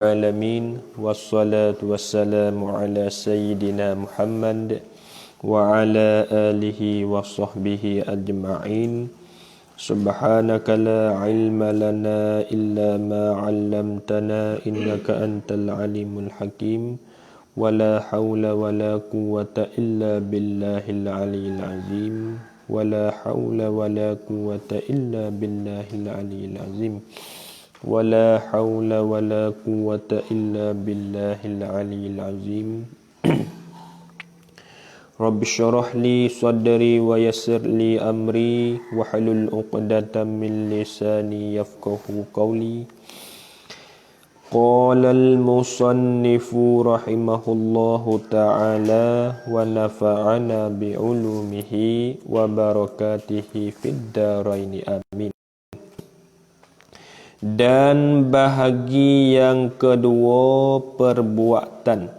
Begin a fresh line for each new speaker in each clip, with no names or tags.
Alamin wassalatu wassalamu ala sayyidina Muhammad wa ala alihi wa sahbihi ajma'in. Subhanaka la ilma lana illa ma 'allamtana innaka antal alimul hakim. Wa la hawla wa la quwwata illa billahil aliyyil azim. Wa la hawla wa la quwwata illa billahil aliyyil azim. ولا حول ولا قوة إلا بالله العلي العظيم. رب اشرح لي صدري ويسر لي أمري واحلل عقدة من لساني يفقهوا قولي. قال المصنف رحمه الله تعالى ونفعنا بعلومه وبركاته في الدارين آمين. Dan bahagi yang kedua perbuatan.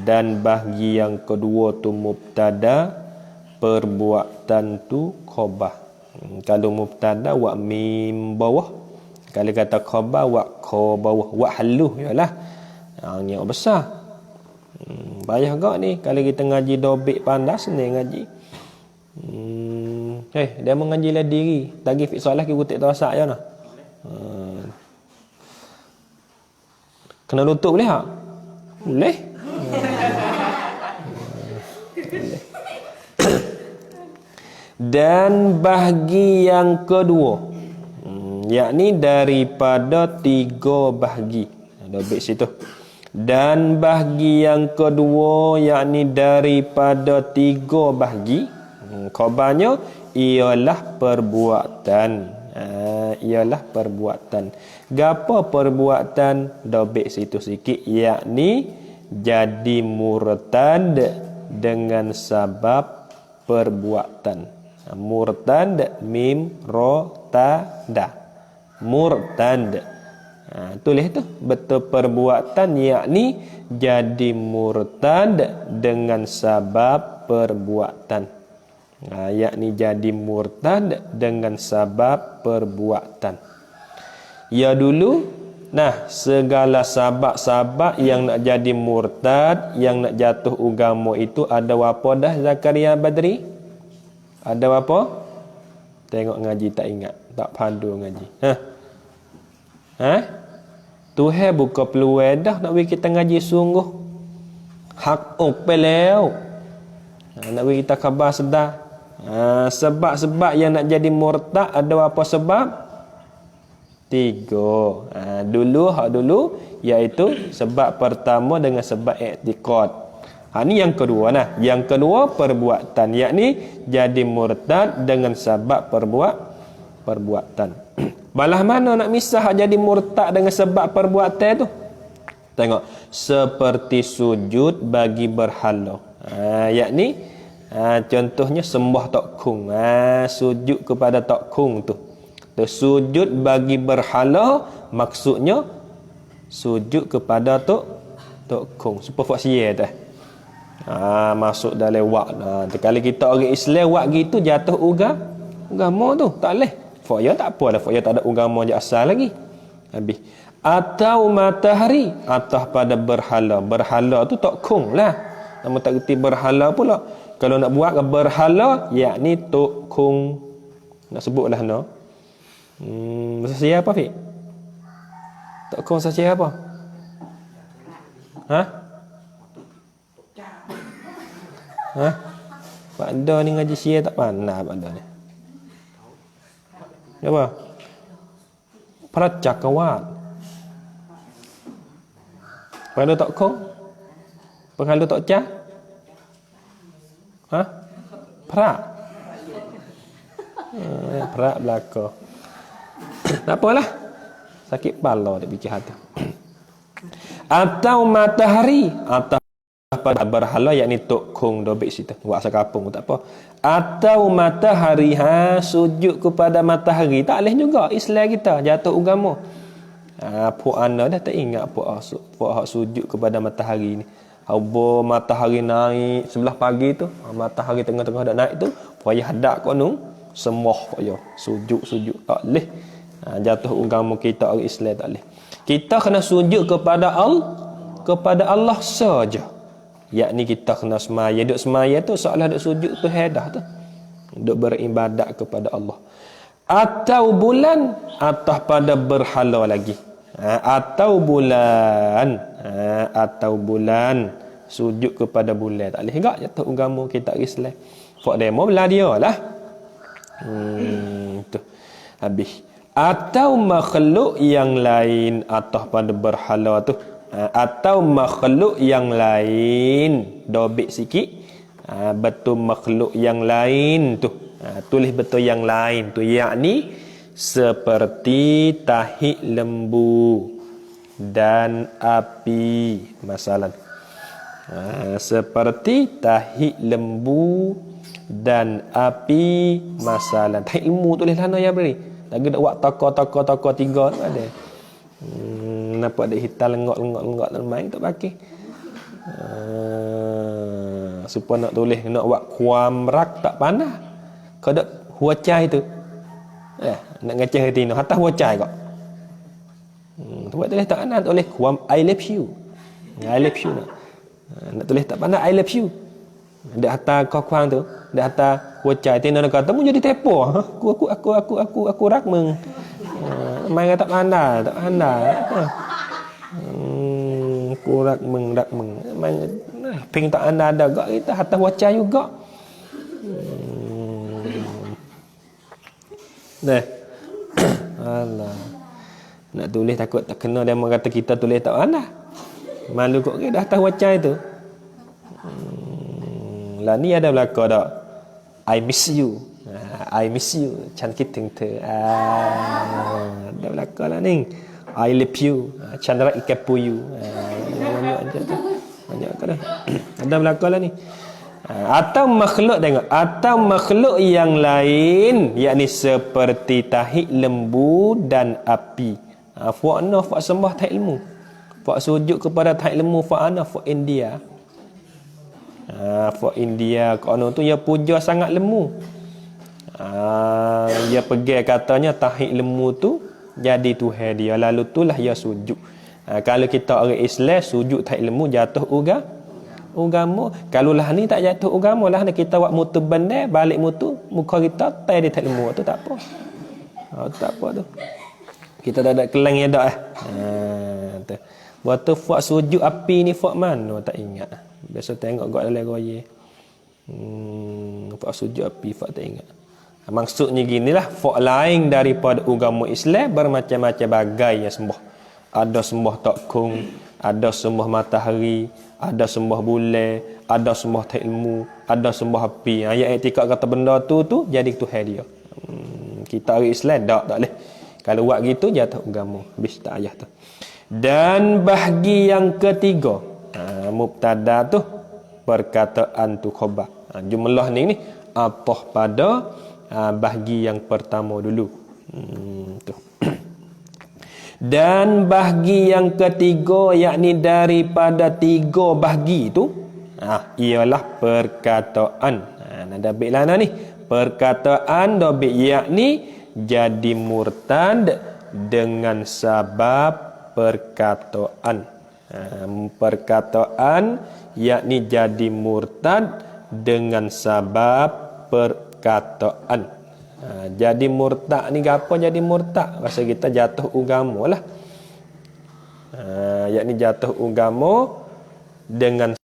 Dan bahagi yang kedua tu mubtada, perbuatan tu khabar. Kalau mubtada wa mim bawah, kalau kata khabar wa kha bawah, wa haluh yalah. Yang besar. Payah gak ni kalau kita ngaji dobik pandas ni ngaji. Dia mengaji lah diri. Tagi fiqh solat kita kutik terasa je nah. Kena lutut boleh tak? Boleh. Dan bahagi yang kedua, yakni daripada 3 bahagi. Ada baik situ. Dan bahagi yang kedua, yakni daripada 3 bahagi. Khabarnya ialah perbuatan. Ialah perbuatan. Gapo perbuatan? Dobek situ sikit, yakni jadi murtad dengan sebab perbuatan. Murtad mim ro ta da. Murtad. Tulis tu betul perbuatan, yakni jadi murtad dengan sebab perbuatan. Yakni jadi murtad dengan sebab perbuatan. Ya dulu, segala sabab-sabab yang nak jadi murtad, yang nak jatuh agama itu ada apa dah Zakaria Badri? Ada apa? Tengok ngaji tak ingat, tak pandu ngaji. Tuhan buka peluang dah nak bagi kita ngaji sungguh. Hak pe leo. Nak bagi kita khabar sedar. Sebab-sebab yang nak jadi murtad ada apa sebab? 3. Dulu iaitu sebab pertama dengan sebab i'tiqad. Ni yang kedua nah. Yang kedua perbuatan, yakni jadi murtad dengan sebab perbuatan. Balah mana nak misah jadi murtad dengan sebab perbuatan tu? Tengok, seperti sujud bagi berhala. Yakni contohnya sembah Tok Kung. Sujud kepada Tok Kung tu. Sujud bagi berhala maksudnya sujud kepada Tok Kung. Supaya buat sia dah. Masuk dalam wak. Kalau kita orang Islam wak gitu jatuh agama tu. Tak boleh. Faya tak apa dah. Faya tak ada agama je asal lagi. Habis. Atau matahari atas pada berhala. Berhala tu Tok Kung lah. Nama tak kerti berhala pula. Kalau nak buat berhala, yakni Tok Kung. Nak sebutlah no. Bahasa apa Fik? Tok Kung bahasa apa? Pak Anda ni ngaji sia tak pandai Pak Anda ni. Apa? Percakapan. Pada Tok Kung? Penghalu Tok Cah? Perak. Perak belaka. Tak apalah. Sakit kepala dia fikir hati. Atau matahari atas pada berhala, yakni Tok Kung dobek situ. Buat sekapung tak apa. Atau matahari sujud kepada matahari. Tak boleh juga Islam kita jatuh agama. Puak anda dah tak ingat puak sujud kepada matahari ni. Haba matahari naik sebelah pagi tu, matahari tengah-tengah dah naik tu, payah hadap kau nu, semoh payah sujud tak boleh. Jatuh agama kita orang Islam tak boleh. Kita kena sujud kepada Allah saja. Yakni kita kena semaya. Duk semaya tu seolah duk sujud tu hadah tu. Duk beribadat kepada Allah. Atau bulan atau pada berhala lagi. Atau bulan sujud kepada bulan. Tak boleh gak jatuh agama kita Islam. Fak demo belah dia lah. Tu. Habis. Atau makhluk yang lain atau pada berhala tu. Atau makhluk yang lain. Dobik sikit. Betul makhluk yang lain tu. Tulis betul yang lain tu. Yakni seperti tahi lembu dan api. Masalah. Seperti tahi lembu dan api. Masalah. Tahi lembu tulis lana ya beri. Lagi dak buat toko tiga tu ada. Nampak ada hitam lenggok main tak pakai. Supaya nak tulis nak buat kuamrak tak panah. Kau dak huacai tu. Nak ngacah hati no hatta huacai kok. Tu buat tulis tak panah tulis kuam I love you. I love you nak tulis tak pandai I love you. Dak hatta kau kuang tu, dak hatta huacai tino nak kata mu jadi tepo. Aku rak meng. Main tak pandai. Aku rak meng. Main ping tak ada gak kita hatta huacai juga. Nah. Alah. Nak tulis takut tak kena dia kata kita tulis tak pandai. Malu kok dah tahu wacai tu. Lah ni ada belaka dak. I miss you. I miss you. Chan kiting tu. Ada belaka lah ni. I love you. Chandra ikapu you. Banyak kan. Ada belaka lah ni. Atau makhluk tengok. Atau makhluk yang lain. Yakni seperti tahi lembu dan api. Fu'ana fa' sembah tahi lembu. Fa' sujud kepada tahi lembu fa'ana fa' India. Fa' India kono tu ya puja sangat lembu. Ya pergi katanya tahi lembu tu jadi Tuhan dia. Lalu itulah ya sujud. Kalau kita orang Islam sujud tahi lembu jatuh agama. Kalau lah ni tak jatuh agama lah kita buat mutu benda balik mutu muka kita tai di tahi lembu tu tak apa. Tak apa tu. Kita tak ada kelang ya dak tu. Waktu fak sujud api ni fak mana tak ingat. Biasa tengok gak dalam roye. Fak sujud api fak tak ingat. Maksudnya ginilah fak lain daripada agama Islam bermacam-macam bagai yang sembah. Ada sembah takung, ada sembah matahari, ada sembah bulan, ada sembah ilmu, ada sembah api. Ayat etikad kata benda tu jadi Tuhan dia. Kita orang Islam tak boleh. Kalau buat gitu jatuh agama. Habis tak ayat tu. Dan bahagi yang ketiga, mubtada tu perkataan tu khabar. Jumlah ni atah pada bahagi yang pertama dulu. Tu. Dan bahagi yang ketiga yakni daripada tiga bahagi tu ialah perkataan. Ada baiklah ni. Perkataan dobik yakni jadi murtad dengan sebab perkataan. Perkataan yakni jadi murtad dengan sebab perkataan. Jadi murtad ni apa jadi murtad? Rasa kita jatuh agama lah. Yakni jatuh agama dengan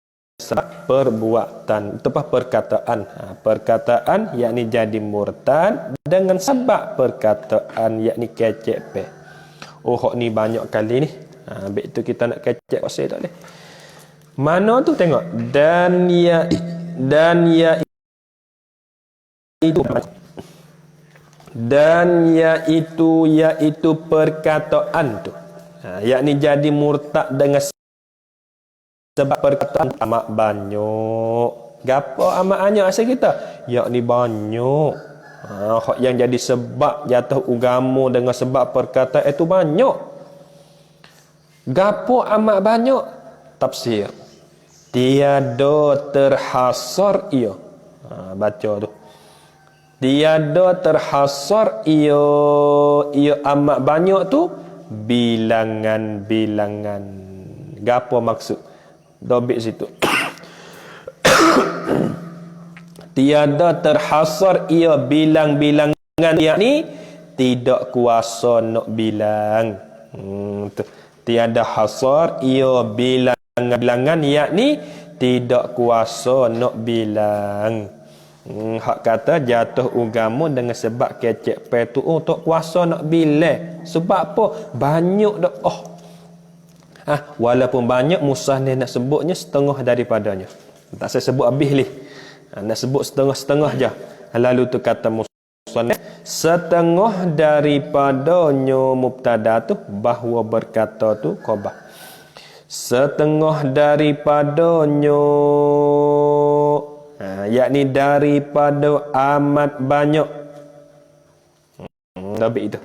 sebab perbuatan. Itu apa perkataan? Perkataan yakni jadi murtad dengan sebab perkataan yakni kecek pe. Oh hok ni banyak kali ni. Baik tu kita nak kecek pasal tak boleh. Mana tu tengok dan ya itu dan iaitu perkataan tu. Yakni jadi murtad dengan sebab perkataan amat banyak. Gapo amat banyak asal kita? Yakni banyak. Yang jadi sebab jatuh agama dengan sebab perkataan itu banyak. Gapo amat banyak? Tafsir. Tiada terhasar ia. Baca tu. Tiada terhasar ia amat banyak tu bilangan-bilangan. Gapo maksud? Dobit situ. Tiada terhasar ia bilang-bilangan, yakni tidak kuasa nak bilang. Tiada hasar ia bilangan-bilangan, yakni tidak kuasa nak bilang. Hak kata jatuh agama dengan sebab kecek petu untuk kuasa nak bilang. Sebab apa? Banyak dah. Walaupun banyak, musannif nak sebutnya setengah daripadanya. Tak saya sebut habis ni. Nak sebut setengah-setengah je. Lalu tu kata musannif, setengah daripadanya mubtada tu bahawa berkata tu khabar. Setengah daripadanya, yakni daripada amat banyak. Tapi itu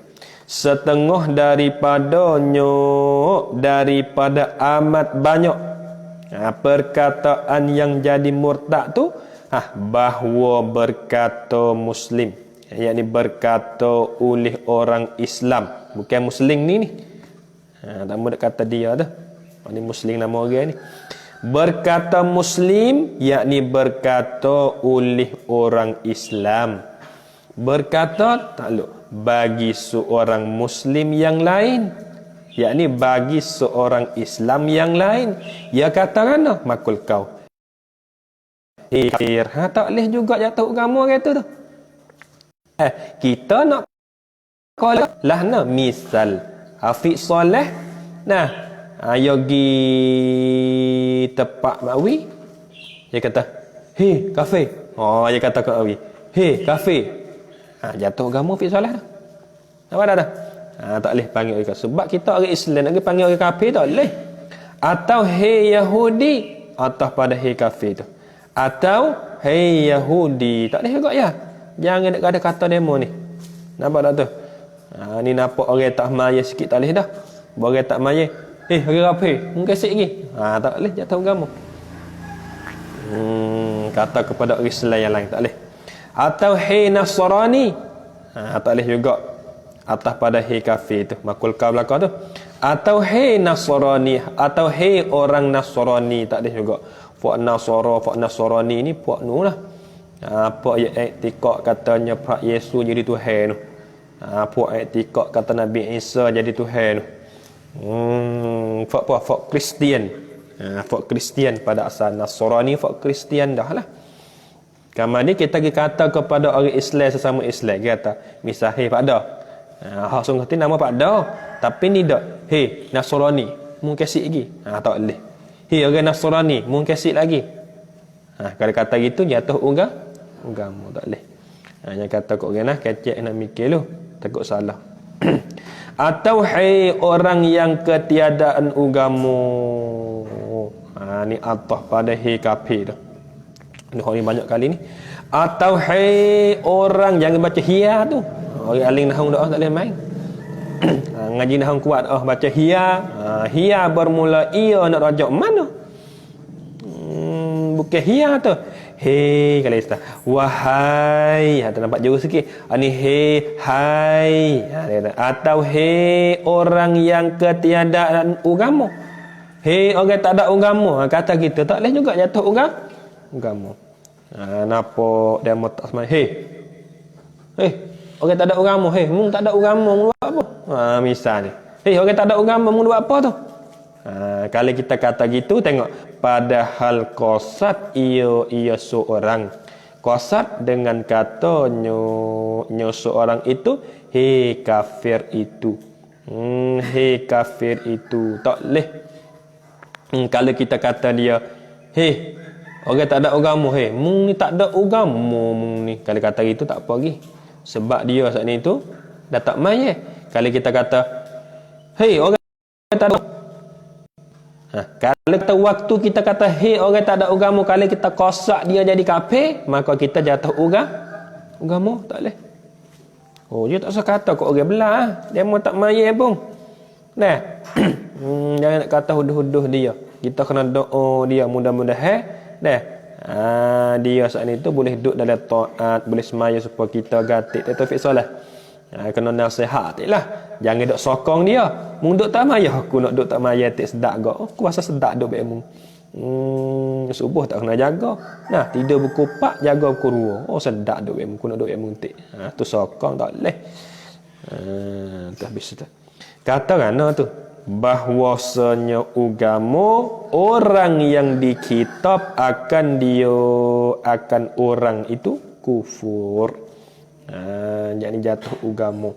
setengah daripadanya daripada amat banyak. Perkataan yang jadi murtad tu bahawa berkata muslim, yakni berkata oleh orang Islam, bukan muslim ni. Tak mahu kata dia tu. Ini muslim nama orang ni. Berkata muslim, yakni berkata oleh orang Islam. Berkata takluk bagi seorang muslim yang lain, yakni bagi seorang Islam yang lain. Ya katakanlah makul kau kafir. Tak boleh juga jatuh agama kata tu. Kita nak kalau lah misal Hafiz Soleh yogi tepak makwi, dia kata hei kafir. Dia kata kat makwi, hei kafir. Jatuh agama Hafiz Soleh dah. Apa dah? Tak boleh panggil orang, sebab kita orang Islam nak panggil orang kafir tak boleh. Atau hei Yahudi atas pada hei kafir tu. Atau hei Yahudi, tak boleh juga ya. Jangan nak ada kata demo ni. Nampak tak tu? Ni nampak orang tak maya sikit tak boleh dah. Orang tak maya, orang kafir, mungkin sikit lagi. Tak boleh jatuh agama. Kata kepada orang Islam yang lain tak boleh. Atau hei Nasrani, tak boleh juga atas pada hei kafir tu, makul kau belakang tu. Atau hei Nasrani, atau hei orang Nasrani, tak boleh juga. Puak Nasara, puak Nasrani ni puak nu lah. Puak yang iktikad katanya Pak Yesus jadi Tuhan tu. Puak iktikad kata Nabi Isa jadi Tuhan tu. Puak Kristian. Puak Kristian pada asal. Nasrani puak Kristian dah lah. Kamar ni kita kata kepada orang Islam sesama Islam, kita kata misal hei Pak Da. Hak sungguh tu nama Pak Da, tapi ni dak hei Nasrani, mungkin kasih lagi. Tak boleh. Hei orang Nasrani, mungkin kasih lagi. Kalau kata gitu jatuh agama tak boleh. Yang kata kok orang kecek nak mikir lu, takut salah. Atau hei orang yang ketiadaan agama. Ni atas pada hei kafir tu. Ni banyak kali ni. Atau hei orang jangan baca hia tu. Orang aling nahung doa tak boleh main. Ngaji nahung kuat baca hia. Hia bermula ia nak rajak mana? Bukan hia tu. Hei kalau istilah wahai, tak nampak jauh sikit. Ni hei hai. Atau hei orang yang ketiadaan agama. Hei orang tak ada agama, kata kita tak boleh juga jatuh agama. Napa dia mau tak semai. Hei orang tak ada agama. Hei mung tak ada agama, mung buat apa? Misal ni. Hei orang tak ada agama, mung buat apa tu? Kalau kita kata gitu, tengok padahal qasad ia seorang. Qasad dengan kata nyo seorang itu hei kafir itu. Hei kafir itu tak leh. Kalau kita kata dia hei orang tak ada agama, hei mung ni tak ada agama mung ni. Kalau kata gitu tak apa lagi. Sebab dia saat ni tu dah tak mai. Kalau kita kata hei orang tak ada, kalau kita waktu kita kata hei orang tak ada agama, kalau kita kosak dia jadi kafir, maka kita jatuh agama tak boleh. Dia tak usah kata kok orang belah, dia mau tak mai pun. Jangan nak kata huduh-huduh dia. Kita kena doa dia mudah-mudahan dia saat ni tu boleh duduk dalam taat, boleh semaya supaya kita gatik taufik solat. Kena nasihat lah. Jangan duk sokong dia. Mung duk tak mayah aku nak duk tak mayah tak sedap gak. Aku rasa sedap duk baik mung. Subuh tak kena jaga. Nah, tidur pukul 4 jaga pukul 2. Oh sedap duk baik mung. Aku nak duk baik mung tik. Tu sokong tak leh. Tu habis tu. Kata kana tu bahwasanya agama orang yang dikitab akan orang itu kufur. Yakni jatuh agama.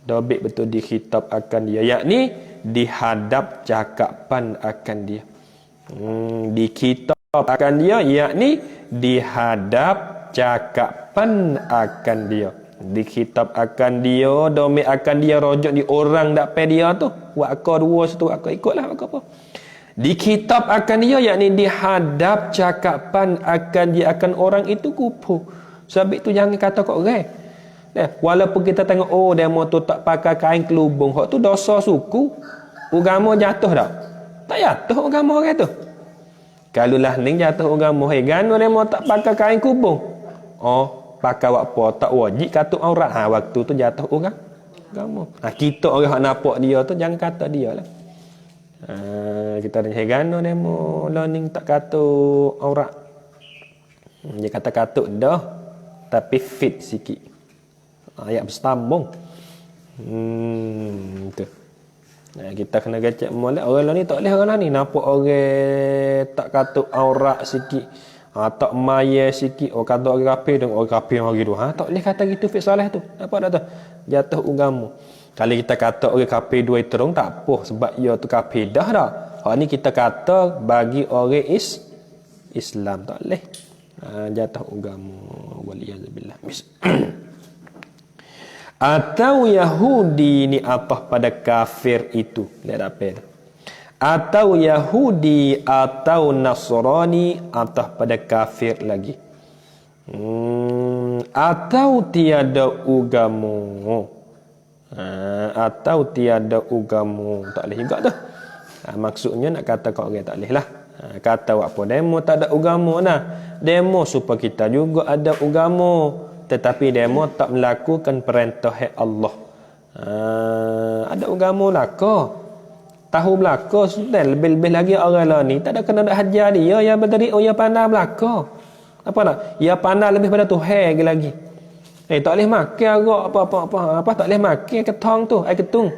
Dobik betul dikitab akan dia, yakni dihadap cakapan akan dia. Dikitab akan dia, yakni dihadap cakapan akan dia. Dikitab akan dia, domik akan dia, rojok di orang dak pe dia tu. Wak dua satu wak ikutlah wak apa. Dikitab akan dia, yakni dihadap cakapan akan dia akan orang itu kufur. Sebab itu jangan kata kok orang. Walaupun kita tengok demo tu tak pakai kain kelubung, hak tu dosa suku, agama jatuh tak? Tak jatuh agama orang tu. Kalau lah ning jatuh agama, gano demo tak pakai kain kelubung. Pakai apa tak wajib kata aurat. Waktu tu jatuh agama. Kita orang hak nampak dia tu jangan kata dia lah. Kita tanya gano demo learning tak kata aurat. Dia kata katut dah tapi fit sikit. Ayat bersambung. Tu. Kita kena gacak molek orang lah ni tak boleh orang lah ni nampak orang tak katut aurat sikit. Tak maya sikit. Kata orang kafir dengan orang kafir yang hari tu. Tak boleh kata gitu fit soleh tu. Apa dah tu? Jatuh agama. Kalau kita kata orang kafir dua terung tak apa sebab ia tu kafir dah dah. Hak ni kita kata bagi orang Islam tak boleh. Jatuh agama. Waliyazubillah. Atau Yahudi ni apa pada kafir itu. Dia dapat. Atau Yahudi atau Nasrani atau pada kafir lagi. Atau tiada agama. Atau tiada agama. Tak boleh juga tu. Maksudnya nak kata kau orang tak boleh lah. Kata apa demo tak ada agama nah. Demo supaya kita juga ada agama. Tetapi demo tak melakukan perintah Allah. Ada agama laka. Tahu belaka sudah lebih-lebih lagi orang lah ni tak ada kena nak hajar dia yang berdiri ya pandai belaka. Apa nak? Ya pandai lebih pada Tuhan lagi. Tak boleh makan agak apa tak boleh makan ketong tu, air ketung.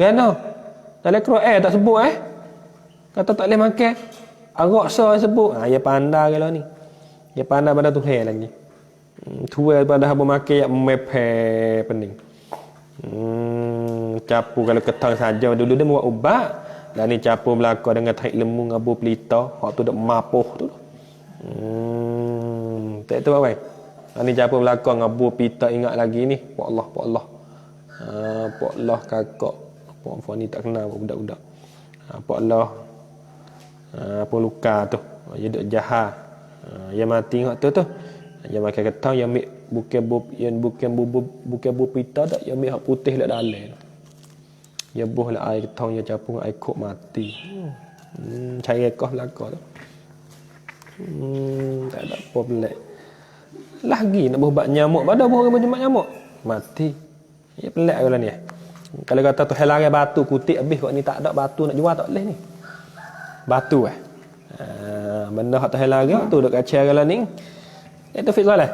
Kenapa? Dalam Quran tak sebut kata tak boleh makan. Agak sebut. Ya pandai kalau ni. Ya pandai pada Tuhan lagi. Tua pada haba makan yang mepeh pening. Capu kalau ketang saja dulu dia buat ubat. Dan ni capu belaka dengan tarik lembu ngabu pelita. Hak tu dak mapuh tu. Tak tahu apa. Dan ni capu belaka ngabu pelita ingat lagi ni. Pak Allah. Pak Allah kakak. Pak ni tak kenal budak-budak. Pak Allah. Apa luka tu. Dia dak jahat. Dia mati hak tu. Dia makan ketang yang bukan bubu pita tak yang hak putih lak dalam. Ya buh lah air ketang ya capung air kok mati. Cari rekah belaka tu. Tak ada apa pelik. Lagi nak buh bak nyamuk pada buh orang nyamuk mati. Ya pelik kalau ni. Kalau kata tu halang batu kutik habis kok ni tak ada batu nak jual tak boleh ni. Batu benda hak tu halang tu duk kacau kalau ni. Itu fit soleh.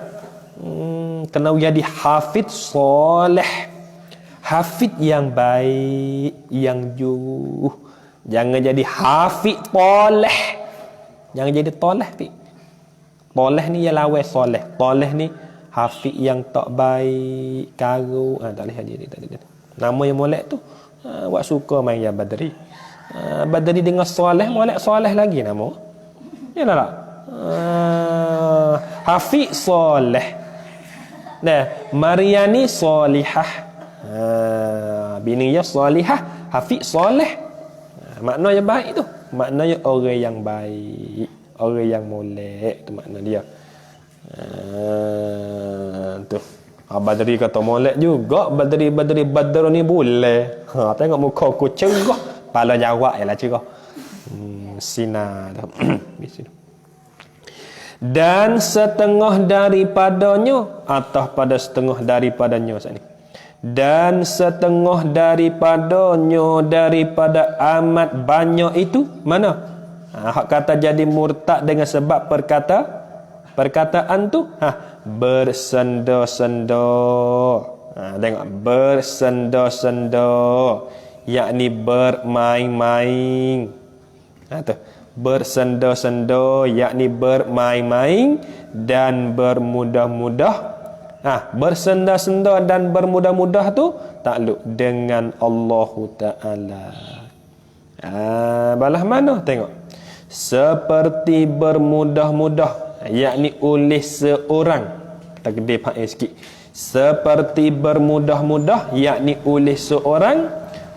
Kena jadi hafid soleh. Hafid yang baik, yang juh. Jangan jadi hafid toleh. Jangan jadi toleh. Toleh ni ialah lawan soleh. Toleh ni hafid yang tak baik, karu. Tak boleh jadi tak ada. Nama yang molek tu wak suka main ya Badri. Badri dengan soleh, molek soleh lagi nama. Ya tak? Hafiz soleh. Maryani solihah. Bininya solihah, Hafiz soleh. Maknanya baik tu. Maknanya orang yang baik, orang yang molek tu makna dia. Tu. Badri kata molek juga. Badr ni boleh. Tengok muka aku cerah. Pala jawab ialah cerah. Sinar tu. Dan setengah daripadanya atau pada setengah daripadanya saat ni. dan setengah daripadanya daripada amat banyak itu mana? Hak kata jadi murtad dengan sebab perkataan tu bersenda-senda. Tengok bersenda-senda, yakni bermain-main. Tu bersenda-senda yakni bermain-main dan bermudah-mudah. Bersenda-senda dan bermudah-mudah tu takluk dengan Allah Ta'ala. Balah mana tengok? Seperti bermudah-mudah, yakni oleh seorang. Takdir pakai sikit. Seperti bermudah-mudah, yakni oleh seorang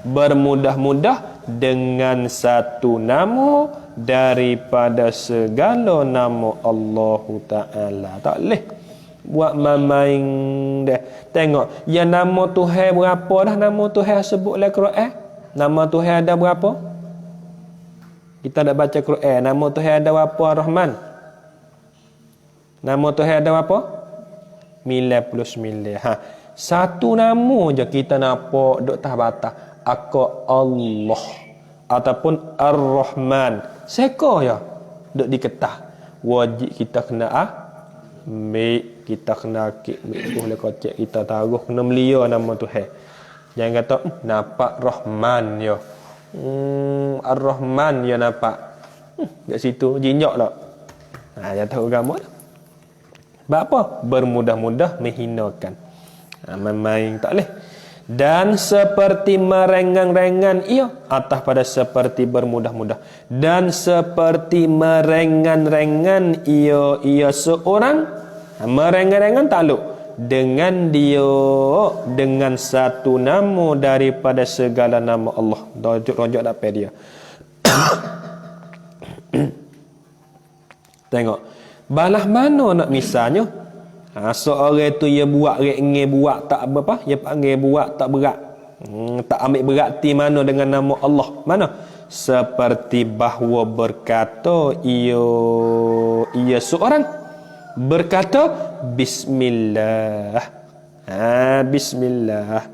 bermudah-mudah dengan satu nama daripada segala nama Allah Ta'ala. Tak boleh buat main dah. Tengok, yang nama Tuhan berapa dah nama Tuhan sebut dalam Quran? Nama Tuhan ada berapa? Kita nak baca Quran, nama Tuhan ada berapa Rahman? Nama Tuhan ada berapa? 99. Satu nama je kita nampak duk tah batas. Aku Allah ataupun Ar-Rahman. Seko ya duk diketah. Wajib kita kena ambil, kita kena boleh kocek kita taruh kena melia nama Tuhan. Jangan kata nampak Rahman ya. Ar-Rahman ya nampak. Kat situ jinjak tak. Dia tahu agama dah. Sebab apa? Bermudah-mudah menghinakan. Main-main tak boleh. Dan seperti merengan-rengan ia atas pada seperti bermudah-mudah. Dan seperti merengan-rengan ia seorang. Merengan-rengan takluk dengan dia dengan satu nama daripada segala nama Allah. Rojak dapat dia. Tengok. Balah mana nak misalnya? Seorang tu dia buat rengeh buat tak apa? Dia panggil buat tak berat. Tak ambil berarti mana dengan nama Allah? Mana? Seperti bahawa berkata ia seorang berkata bismillah. Bismillah.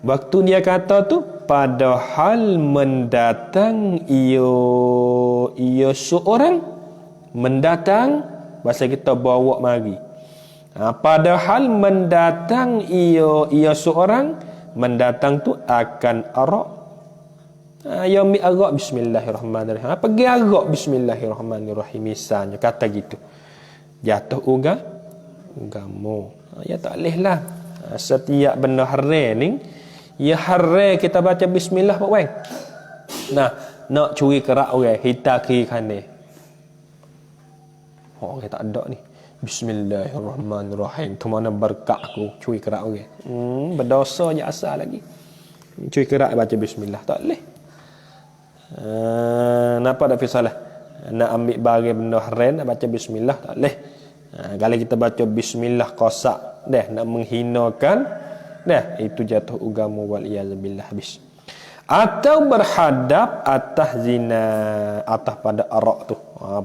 Waktu dia kata tu padahal mendatang ia seorang mendatang, bahasa kita bawa mari. Padahal mendatang ia seorang mendatang tu akan arak. Yang mi arak bismillahirrahmanirrahim. Pergi arak bismillahirrahmanirrahim misalnya kata gitu. Jatuh agamo. Ya tak boleh lah. Setiap benda haram ni ya haram kita baca bismillah pak wang. Nak curi kerak orang, hitam kiri kanan. Orang tak ada ni. Bismillahirrahmanirrahim. Tu mana berkat aku curi kerak orang. Berdosa je asal lagi. Curi kerak baca bismillah tak boleh. Napa tak salah? Nak ambil barang benda haram nak baca bismillah tak boleh. Kalau kita baca bismillah kosak dah nak menghinakan dah itu jatuh agama wal iyazbillah habis. Atau berhadap atas zina, atas pada arak tu.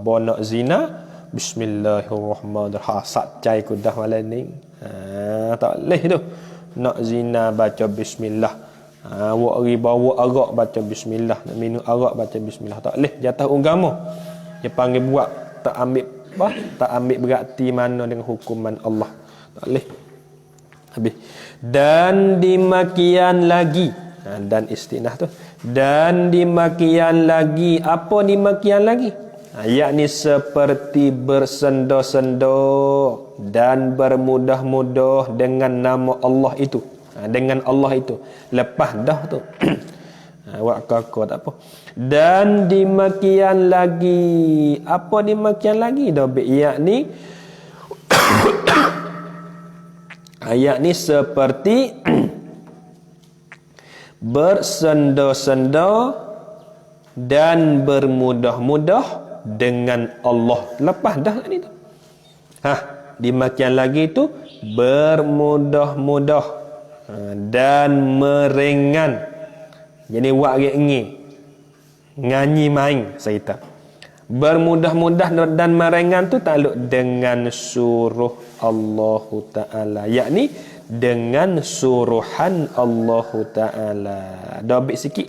Bona zina bismillahirrahmanirrahim. Satcai ku dah malam ni. Tak boleh tu. Nak zina baca bismillah. Awak bawa arak baca bismillah. Nak minum arak baca bismillah. Tak boleh. Jatuh agama. Dia panggil buat tak ambil apa? Tak ambil berarti mana dengan hukuman Allah. Tak boleh. Habis. Dan demikian lagi. Dan istinah tu. Dan demikian lagi. Apa demikian lagi? Yakni seperti bersenda-senda dan bermudah-mudah dengan nama Allah itu. Dengan Allah itu. Lepas dah tu. Wak kakak tak apa. Dan demikian lagi. Apa demikian lagi? Yakni yakni seperti bersenda-senda dan bermudah-mudah dengan Allah. Lepas dah ni tu. Demikian lagi tu bermudah-mudah dan meringan. Jadi wak ngi nganyi main saya kata. Bermudah-mudah dan meringan tu takluk dengan suruh Allah Ta'ala. Yakni dengan suruhan Allah Ta'ala. Dobit sikit.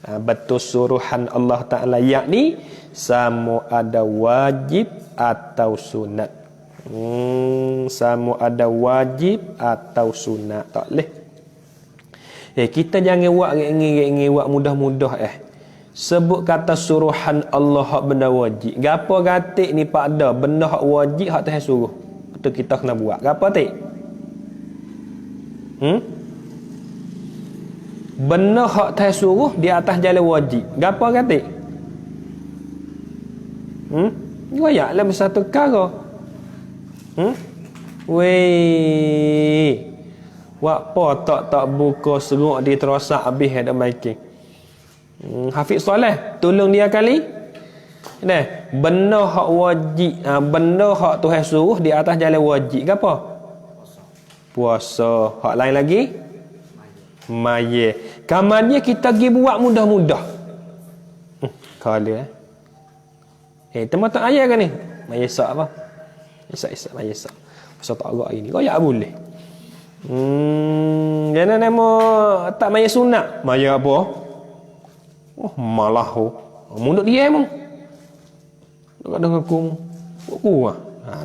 Betul suruhan Allah Ta'ala, yakni sama ada wajib atau sunat. Sama ada wajib atau sunat. Tak boleh. Kita jangan buat buat mudah-mudah sebut kata suruhan Allah hak benda wajib. Gapo gatik ni pak ada benda hak wajib hak Tuhan suruh. Tu kita kena buat. Gapo tik? Benda hak Tuhan suruh di atas jalan wajib. Gapo gatik? Royak lah satu perkara. Weh. Wak po tak buka seruk di terosak habis ada making. Hafiz Soleh tolong dia kali. Nah, benda hak wajib, benda hak Tuhan suruh di atas jalan wajib ke apa? Puasa. Hak lain lagi? Maya. Kamarnya kita pergi buat mudah-mudah. Kala teman-teman ayah kan ni? Maya sak apa? Isak maya sak. Pasal tak agak hari ni. Kau ya boleh. Jangan nama tak maya sunat. Maya apa? Malah munduk dia emang. Tak dengar aku. Aku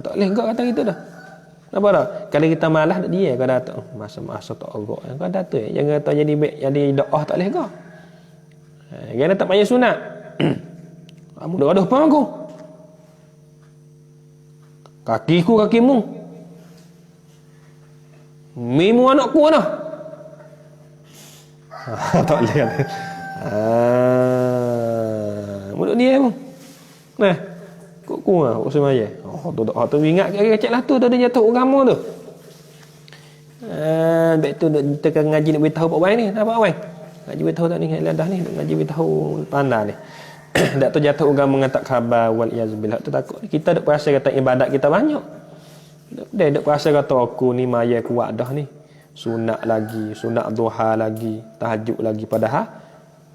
tak boleh enggak kata gitu dah. Apa dah? Kalau kita malas tak dia kau datang. Masa tak agak. Kau datang jangan kata jadi doa tak boleh kau. Jangan tak maya sunat. Kamu dah ada apa aku? Kakiku kakimu. Mimu anakku mana? Tak boleh kata. Mulut dia pun. Nah, kok kurang kok semaya. Tu ingat kecil lah tu dia jatuh agama tu. Baik tu kita ngaji nak beritahu Pak Wan ni. Apa Wan? Ngaji beritahu tak ni dah ni ngaji beritahu pandai ni. Dak tu jatuh agama dengan tak khabar wal iyazbillah tu takut. Kita dak perasa kata ibadat kita banyak. Dak perasa kata aku ni maya kuat dah ni. Sunat lagi, sunat duha lagi, tahajud lagi padahal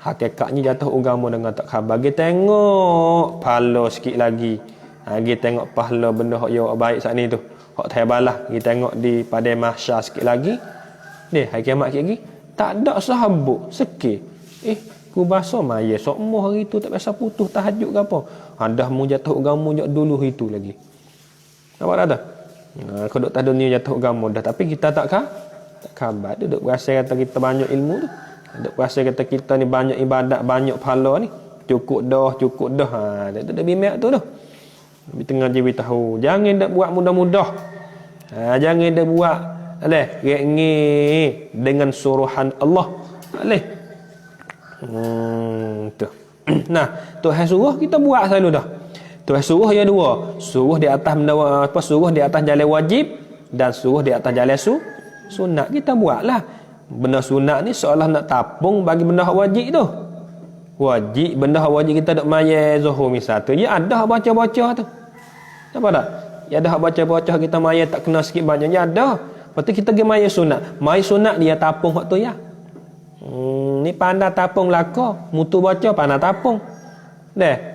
hakikatnya jatuh agama dengan tak khabar. Kita tengok pahala sikit lagi. Kita tengok pahala benda hak yang baik saat ni tu. Hak terbalah kita tengok di pada mahsyar sikit lagi. Ni hari kiamat sikit lagi. Tak ada sahabuk sikit. Ku basuh maya semua hari tu tak biasa putus tahajud ke apa. Dah mu jatuh agama jak dulu itu lagi. Nampak tak? Kau duk tak dunia jatuh agama dah tapi kita tak khabar. Dia duk rasa kata kita banyak ilmu tu. Duk rasa kata kita ni banyak ibadat, banyak pahala ni. Cukup dah. Dia dak bimbang tu dah. Di tengah je tahu. Jangan dak buat mudah-mudah. Jangan dak buat rengi dengan suruhan Allah. Alih. Tu. Nah, Tuhan suruh kita buat selalu dah. Tuhan suruh ya dua. Suruh di atas suruh di atas jalan wajib dan suruh di atas jalan sunat. Kita buatlah. Benda sunat ni seolah nak tapung bagi benda wajib tu. Wajib, benda wajib kita dok maya zuhur misal tu. Ya ada baca-baca tu. Apa tak? Ya ada baca-baca kita maya tak kena sikit banyak. Ya ada. Lepas tu kita pergi maya sunat. Maya sunat dia tapung hak tu ya. Ni pandai tapung laka, mutu baca pandai tapung.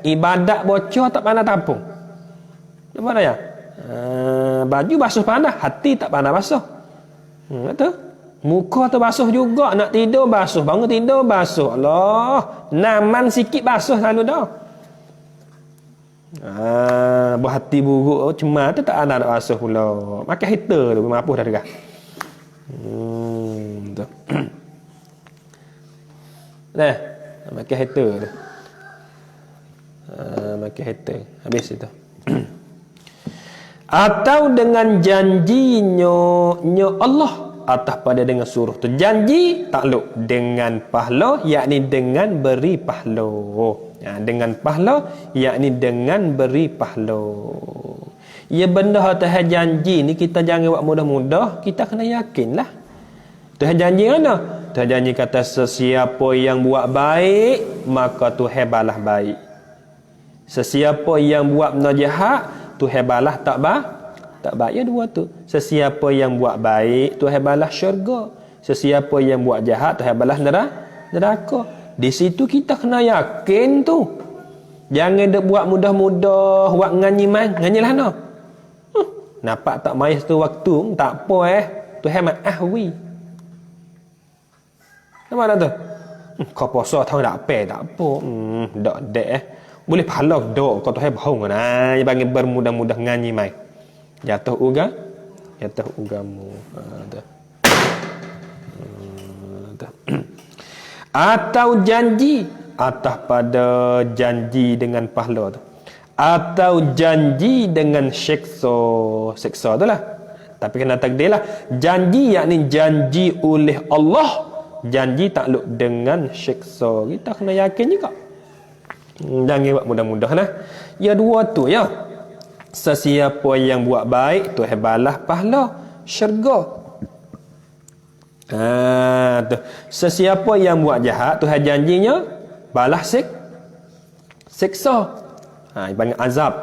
Ibadat baca tak pandai tapung. Nampak tak ya? Baju basuh pandai, hati tak pandai basuh. Betul? Muka tu basuh juga, nak tidur basuh, bangun tidur basuh. Allah, naman sikit basuh selalu dah. Berhati buruk cemar tu tak ada nak basuh pula. Makan heater tu mampu dah dekat. Tu. Makan heater tu. Makan heater. Habis itu. Atau dengan janjinya Allah atas pada dengan suruh tu. Janji takluk dengan pahala, yakni dengan beri pahala. Dengan pahala, yakni dengan beri pahala. Ya benda Tuhan janji ni kita jangan buat mudah-mudah, kita kena yakinlah. Tuhan janji mana? Tuhan janji kata sesiapa yang buat baik maka Tuhan balas baik. Sesiapa yang buat benda jahat Tuhan balas tak baik. Ya dua tu. Sesiapa yang buat baik Tuhan balas syurga. Sesiapa yang buat jahat Tuhan balas neraka. Di situ kita kena yakin tu. Jangan dak buat mudah-mudah, buat nganyi lah no. Nampak tak mai satu waktu tak apa Tuhan ma'ahwi. Nama dah tu? Kau puasa tahu tak apa. Dak dek Boleh pahala dok kau Tuhan bahung nah. Dia panggil bermudah-mudah nganyi mai. Jatuh ugamu. Tu. Atau janji atas pada janji dengan pahala tu, atau janji dengan seksa tu lah. Tapi kena takdir lah. Janji yakni janji oleh Allah, janji takluk dengan seksa. Kita kena yakin juga. Jangan buat mudah-mudah lah. Ya dua tu ya. Sesiapa yang buat baik Tuhan balas pahala syurga. Tu. Sesiapa yang buat jahat Tuhan janjinya balas seksa. Dipanggil azab.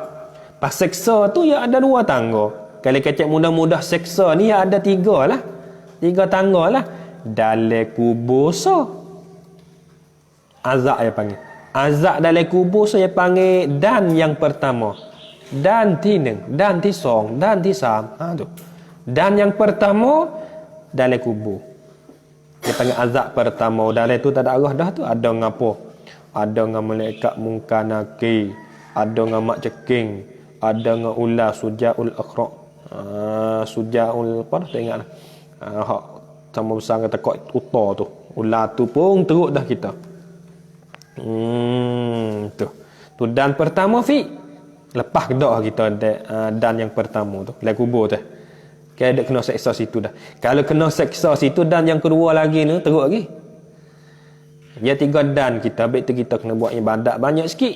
Pas seksa tu ya ada dua tangga. Kalau kecek mudah-mudah seksa ni ya ada tiga lah. Tiga tangga lah. Dalam kubur azab dia panggil. Azab dalam kubur saya panggil dan yang pertama. Dan tineng, dan tisong, dan tisam. Tu. Dan yang pertama dalam kubur. Dia panggil azab pertama. Dalam tu tak ada arah dah tu. Ada ngapo? Ada dengan malaikat mungkar nakir, ada dengan mak ceking, ada dengan ular sujaul akhra. Sujaul apa dah tak ingat dah. Hak sama besar kata kok utar tu. Ular tu pun teruk dah kita. Tu. Tu dan pertama fi. Lepas dah kita dan yang pertama tu. Lai kubur tu. Kaya ada kena seksa situ dah. Kalau kena seksa situ dan yang kedua lagi ni teruk lagi. Ya tiga dan kita baik tu kita kena buat ibadat banyak sikit.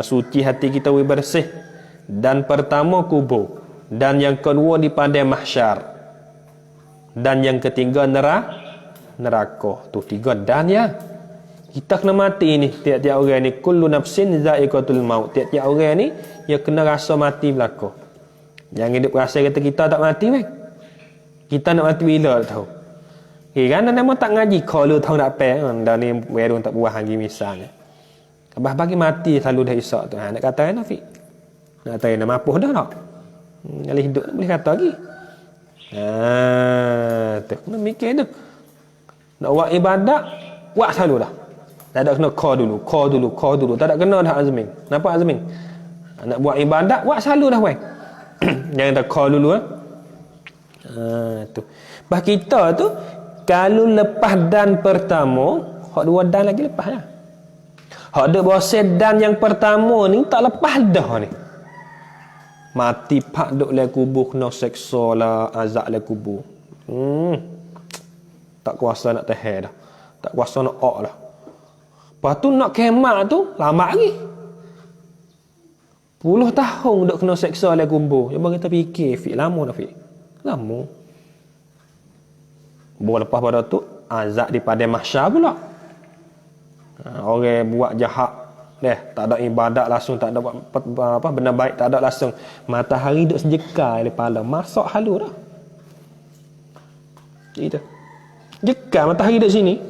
Suci hati kita bersih. Dan pertama kubur. Dan yang kedua di padang mahsyar. Dan yang ketiga neraka. Tu tiga dan ya. Kita kena mati ni. Tiap-tiap orang ni kullu nafsin za'iqatul maut. Tiap-tiap orang ni dia kena rasa mati belaka. Jangan hidup rasa kata kita tak mati kan. Kita nak mati bila tak tahu. Kan nama tak ngaji kalau tahu nak apa dah ni baru tak buah lagi misalnya. Abah bagi mati selalu dah isak tu. Nak kata kan Afiq? Nak kata nak mapuh dah tak? Kalau hidup boleh kata lagi. Tu kena mikir tu. Nak buat ibadat buat selalu dah. Tak ada kena call dulu. Tak ada kena dah azmin. Nampak azmin? Nak buat ibadat buat selalu dah weh. Jangan tak call dulu tu. Bah kita tu kalau lepas dan pertama, hak dua dan lagi lepas dah. Hak ada bahasa dan yang pertama ni tak lepas dah ni. Mati pak duk le kubur kena seksa lah, azab le kubur. Tak kuasa nak tahan dah. Tak kuasa nak ok dah. Lepas tu nak kemat tu lama lagi. 10 tahun duk kena seksa le kubur. Cuba kita fikir, Fik lama dah Fik. Lama. Baru lepas pada tu azab di padang mahsyar pula. Orang buat jahat tak ada ibadat langsung, tak ada apa benda baik tak ada langsung. Matahari duk sejekar di kepala, masak halu dah. Gitu. Jekar matahari duk sini.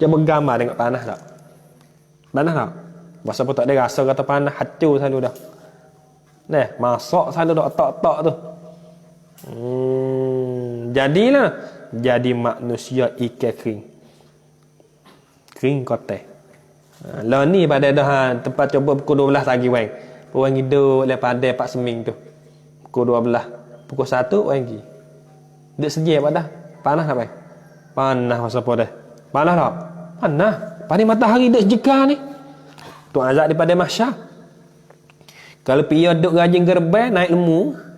Dia bergambar tengok panas tak? Panas tak? Masa pun tak ada rasa kata panas, hancur selalu dah. Masak selalu dah otak-otak tu. Jadilah jadi manusia ikan kering kotak. Lah ni pada dah tempat coba pukul 12 lagi wang. Orang hidup lepas ada Pak Seming tu. Pukul 12. Pukul 1 orang pergi. Duk sejak pada. Panas tak wang? Panas masa apa dah? Panas tak? Panas. Pada matahari duk sejekar ni. Tu azab daripada mahsyar. Kalau pia duk rajin gerbai naik ilmu.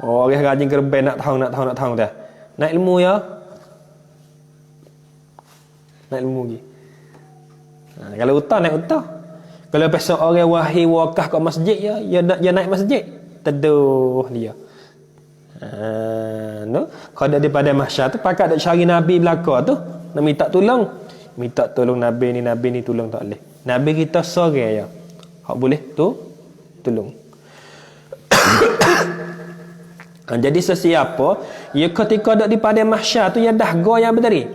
Orang rajin gerbai nak tahu dah. Naik ilmu ya. Naik ilmu lagi. Kalau utah naik utah. Kalau pasal orang wahai wakah kat masjid ya, dia naik masjid. Teduh dia. No. Kalau daripada mahsyar tu pakat nak cari nabi belaka tu, nak minta tolong. Minta tolong nabi ni tolong tak boleh. Nabi kita seorang ya. Hak boleh tu tolong. Jadi sesiapa ya ketika duduk di padang mahsyar tu ya dah goyah berdiri.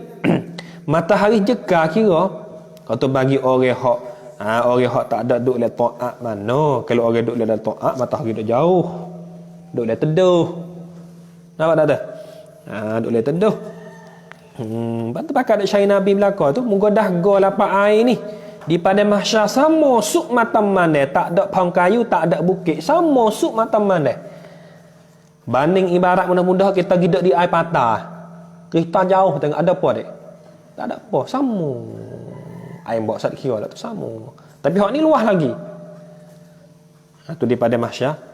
Matahari jekar kira kata bagi orang hak tak ada duduk le taat mana. Kalau orang duduk le taat matahari duduk jauh. Duk le teduh. Nampak tak tu? Duk le teduh. Lepas tu pakat nak syari Nabi belaka tu, muka dah go lapak air ni. Di pada mahsyar sama suk matam mandai, tak ada pohon kayu, tak ada bukit, sama suk matam mandai. Banding ibarat mudah-mudah kita gidak di air patah. Kita jauh tengok ada apa dek? Tak ada apa, sama. Air bawa sat kira lah tu sama. Tapi hak ni luas lagi. Tu di pada mahsyar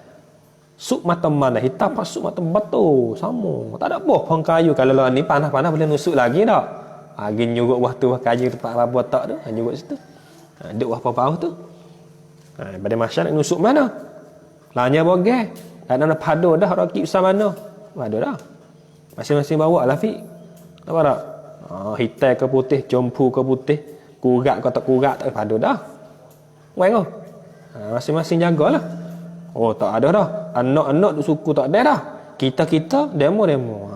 suk matam mandai, hitam pas suk matam batu, sama. Tak ada apa pohon kayu. Kalau lah ni panas-panas boleh nusuk lagi tak? Lagi nyuruk waktu kayu tempat apa tak tu, nyuruk situ. Duk apa-apa tu. Pada mahsyar nak nusuk mana? Lanya bogeh. Tak ada padu dah rakib sama mana. Padu dah. Masing-masing bawa lah Fik. Nampak tak? Hitam ke putih, jompu ke putih, kurat ke tak kurat, tak padu dah. Weng oh. Masing-masing jagalah. Oh tak ada dah. Anak-anak tu suku tak ada dah. Kita demo-demo.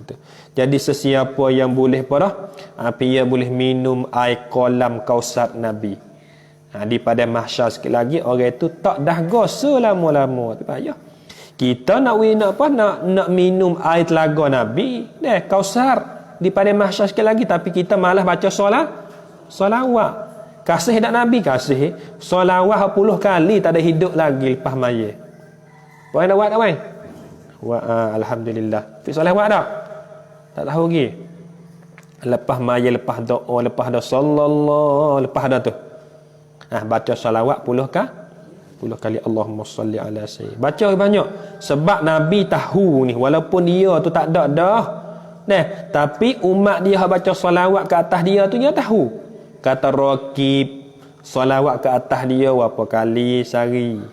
Tu. Jadi sesiapa yang boleh pada dia boleh minum air kolam Kausar Nabi. Di pada mahsyar sikit lagi orang itu tak dahga selama-lama. Tu payah. Kita nak nak minum air telaga Nabi, Kausar di pada mahsyar sikit lagi, tapi kita malah baca solawat. Kasih dak Nabi kasih. Solawat 10 kali tak ada hidup lagi lepas mayit. Puan nak buat tak puan? Alhamdulillah. Fik solawat tak? Tak tahu lagi. Lepas mayit, lepas doa, lepas dah sallallahu, lepas dah tu. Baca solawat 10 kali Allahumma salli ala sayyid. Baca banyak. Sebab Nabi tahu ni, walaupun dia tu tak ada dah. Tapi umat dia baca solawat ke atas dia tu dia tahu. Kata Rakib, solawat ke atas dia berapa kali sehari.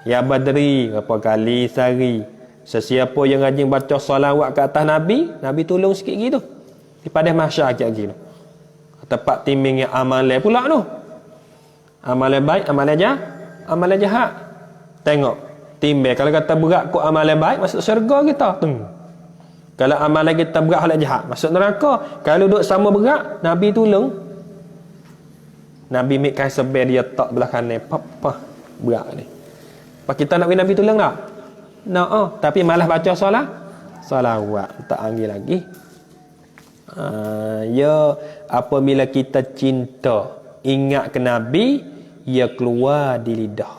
Ya Badri berapa kali sehari. Sesiapa yang rajin baca solawat ke atas Nabi, Nabi tolong sikit gitu. Di pada mahsyar gitu. Tempat timing yang amalan pula tu. Amalan baik, amalan jahat. Tengok timbang. Kalau kata berat kok amalan baik, masuk syurga kita. Kalau amalan kita berat hal jahat, masuk neraka. Kalau duduk sama berat, Nabi tolong. Nabi mik kai seber dia tak belah kanan. Papa berat ni. Apa kita nak Nabi tolong tak? Nak. Tapi malah baca solawat. Tak anggil lagi. Ya apabila kita cinta, ingat ke Nabi, ia keluar di lidah.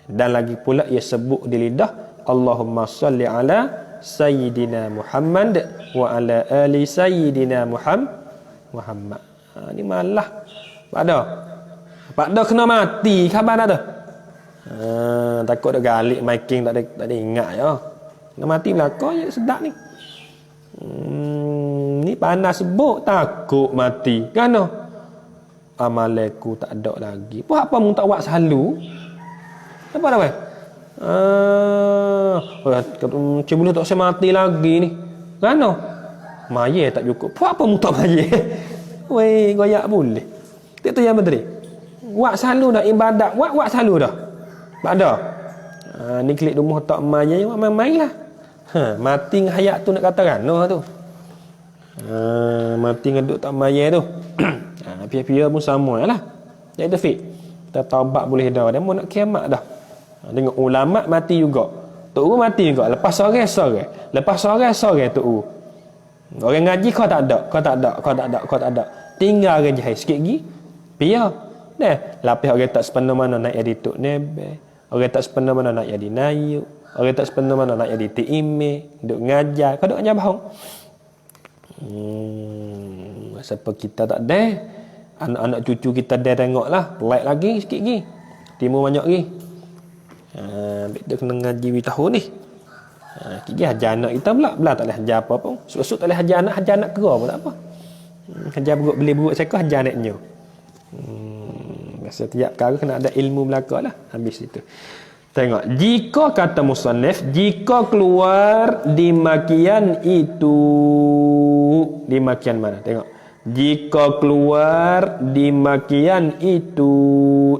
Dan lagi pula ia sebut di lidah, Allahumma salli ala Sayyidina Muhammad wa ala ali Sayyidina Muhammad. Ni malah Pada kena mati khabar dah tu. Takut dah galik making tak ada ingat ya. Kena mati belaka je sedap ni. Ni panas sebut takut mati. Kan? Amalanku tak ada lagi. Apa mu tak buat selalu? Apa dah weh? Macam boleh tak saya mati lagi ni. Kan? Mayat tak cukup. Apa mu tak mayat? Weh, goyak boleh. Itu yang Badri. Buat selalu dah ibadat, buat selalu dah. Tak ada. Ni klik rumah tak mayat, main-main lah. Mati dengan hayat tu nak kata kan tu. Mati dengan duk tak mayat tu. Pia-pia pun sama lah. Jadi tu Fik. Kita taubat boleh dah. Dia mau nak kiamat dah. Tengok ulama mati juga. Tok guru mati juga. Lepas sore. Lepas sore tok guru. Orang ngaji kau tak ada. Tinggal orang jahil sikit lagi. Pia. Lapis orang tak sepenuh mana nak jadi tok nebe. Orang tak sepenuh mana nak jadi nayu. Orang tak sepenuh mana nak jadi ime. Duk ngajar. Kau duk ngajar bohong. Siapa kita tak ada. Anak-anak cucu kita dah tengoklah. Like lagi sikit lagi. Timur banyak lagi. Dia kena ngaji tahun ni. Sikit hajar anak kita pula. Belah tak boleh hajar apa pun. Susuk tak boleh hajar anak kera pun tak apa. Hajar beruk beli beruk saya hajar anaknya. Setiap perkara kena ada ilmu belaka lah. Habis itu. Tengok. Jika kata musannif, jika keluar di makian itu. Di makian mana? Tengok. Jika keluar di makian itu,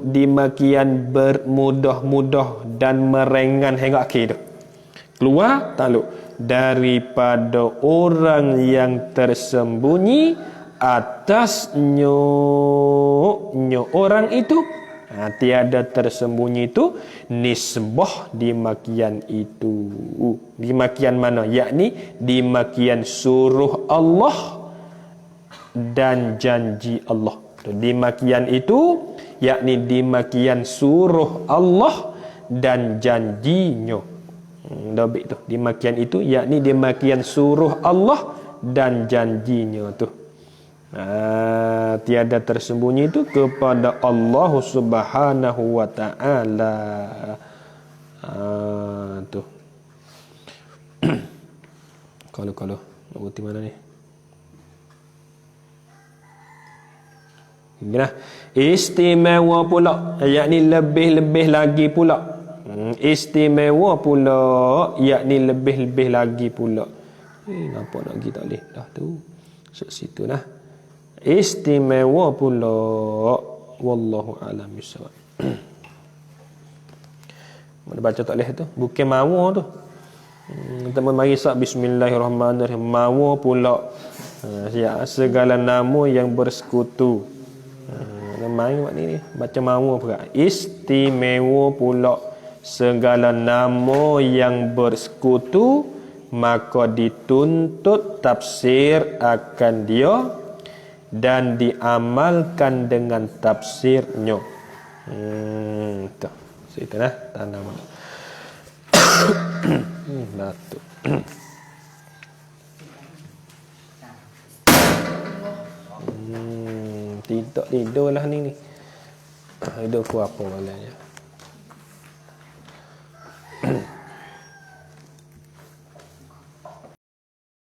di makian bermudah-mudah dan merengan hingga akhir tu. Keluar tak lu daripada orang yang tersembunyi atasnya orang itu. Tiada tersembunyi itu nisbah di makian itu. Di makian mana? Yakni di makian suruh Allah dan janji Allah. Di makian itu yakni di makian suruh Allah dan janjinya. Dobik tu. Di makian itu yakni di makian suruh Allah dan janjinya tu. Tiada tersembunyi itu kepada Allah Subhanahu wa taala. Tu. Kalau nak mana ni? Nah, istimewa pula, yakni lebih-lebih lagi pula. Istimewa pula, yakni lebih-lebih lagi pula. Nampak nak pergi tak boleh dah tu. Situ dah. Istimewa pula, wallahu a'lam bissawab. Mana baca tak boleh tu? Bukan mawa tu. Kita mari sak bismillahirrahmanirrahim. Mawa pula. Segala nama yang bersekutu. Main buat ni baca mawa pula. Istimewa pula segala nama yang bersekutu, maka dituntut tafsir akan dia dan diamalkan dengan tafsirnya. Tu. Situ dah tanda mana. Batuk. Tidurlah ni. Hidup ku apa malangnya.